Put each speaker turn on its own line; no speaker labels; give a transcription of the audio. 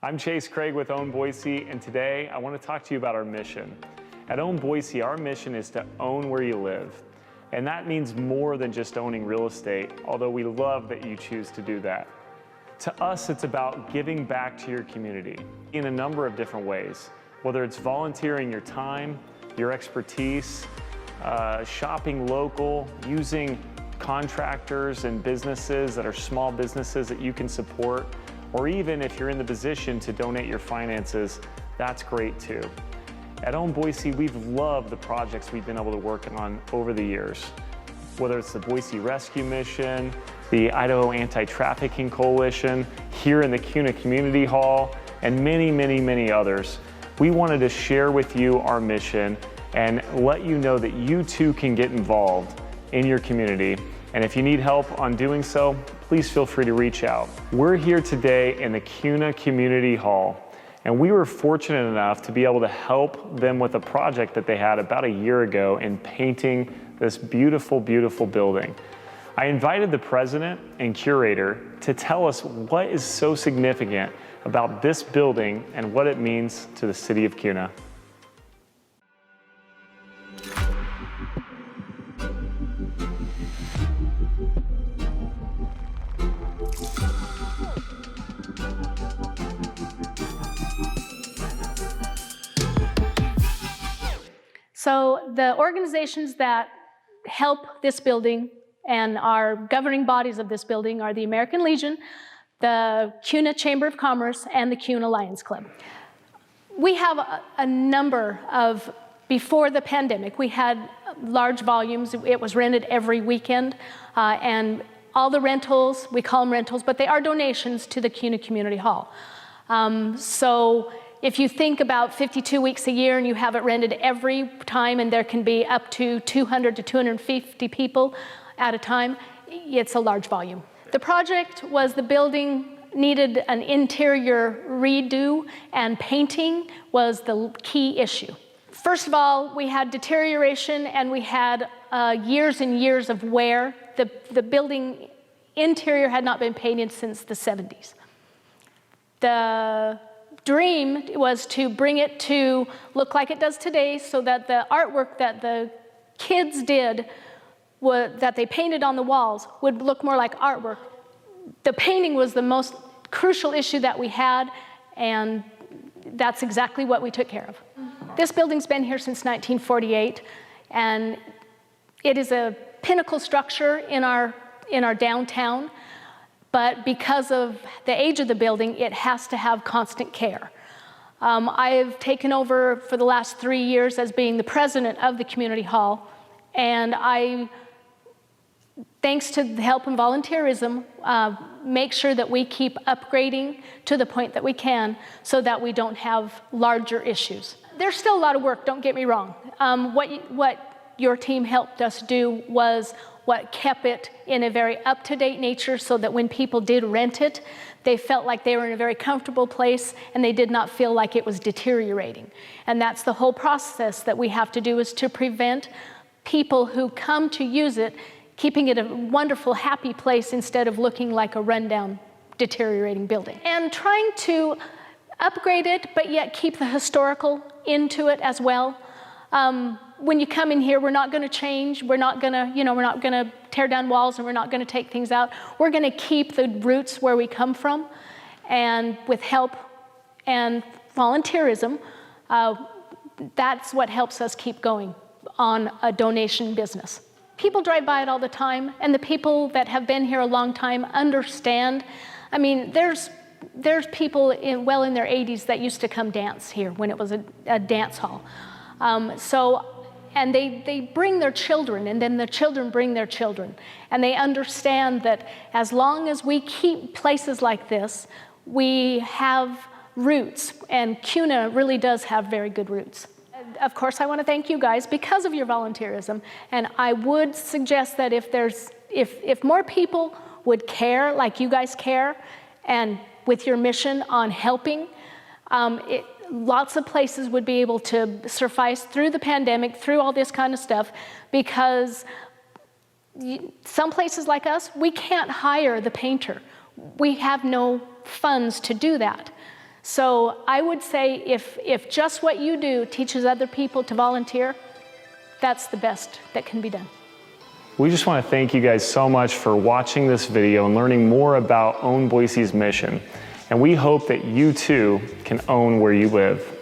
I'm Chase Craig with Own Boise, and today I want to talk to you about our mission. At Own Boise, our mission is to own where you live. And that means more than just owning real estate, although we love that you choose to do that. To us, it's about giving back to your community in a number of different ways, whether it's volunteering your time, your expertise, shopping local, using contractors and businesses that are small businesses that you can support, or even if you're in the position to donate your finances, that's great too. At Own Boise, we've loved the projects we've been able to work on over the years, whether it's the Boise Rescue Mission, the Idaho Anti-Trafficking Coalition, here in the Kuna Community Hall, and many, many, many others. We wanted to share with you our mission and let you know that you too can get involved in your community. And if you need help on doing so, please feel free to reach out. We're here today in the Kuna Community Hall, and we were fortunate enough to be able to help them with a project that they had about a year ago in painting this beautiful, beautiful building. I invited the president and curator to tell us what is so significant about this building and what it means to the city of Kuna.
So the organizations that help this building and are governing bodies of this building are the American Legion, the Kuna Chamber of Commerce, and the Kuna Lions Club. We have a number of, before the pandemic, we had large volumes. It was rented every weekend, and all the rentals, we call them rentals, but they are donations to the Kuna Community Hall. So if you think about 52 weeks a year and you have it rented every time, and there can be up to 200 to 250 people at a time, it's a large volume. The project was the building needed an interior redo, and painting was the key issue. First of all, we had deterioration, and we had years and years of wear. The building interior had not been painted since the 70s. The dream was to bring it to look like it does today, so that the artwork that the kids did, that they painted on the walls, would look more like artwork. The painting was the most crucial issue that we had, and that's exactly what we took care of. This building's been here since 1948, and it is a pinnacle structure in our downtown. But because of the age of the building, it has to have constant care. I've taken over for the last 3 years as being the president of the community hall, and I, thanks to the help and volunteerism, make sure that we keep upgrading to the point that we can, so that we don't have larger issues. There's still a lot of work, don't get me wrong. What your team helped us do was what kept it in a very up-to-date nature, so that when people did rent it, they felt like they were in a very comfortable place, and they did not feel like it was deteriorating. And that's the whole process that we have to do, is to prevent people who come to use it keeping it a wonderful, happy place instead of looking like a rundown, deteriorating building. And trying to upgrade it, but yet keep the historical into it as well. When you come in here, we're not going to change. We're not going to tear down walls, and we're not going to take things out. We're going to keep the roots where we come from, and with help and volunteerism, that's what helps us keep going on a donation business. People drive by it all the time, and the people that have been here a long time understand. I mean, there's people well in their 80s that used to come dance here when it was a dance hall. And they bring their children, and then the children bring their children. And they understand that as long as we keep places like this, we have roots, and Kuna really does have very good roots. Of course, I want to thank you guys because of your volunteerism, and I would suggest that if more people would care like you guys care, and with your mission on helping, lots of places would be able to suffice through the pandemic, through all this kind of stuff, because some places like us, we can't hire the painter. We have no funds to do that. So I would say if just what you do teaches other people to volunteer, that's the best that can be done.
We just want to thank you guys so much for watching this video and learning more about Own Boise's mission. And we hope that you too can own where you live.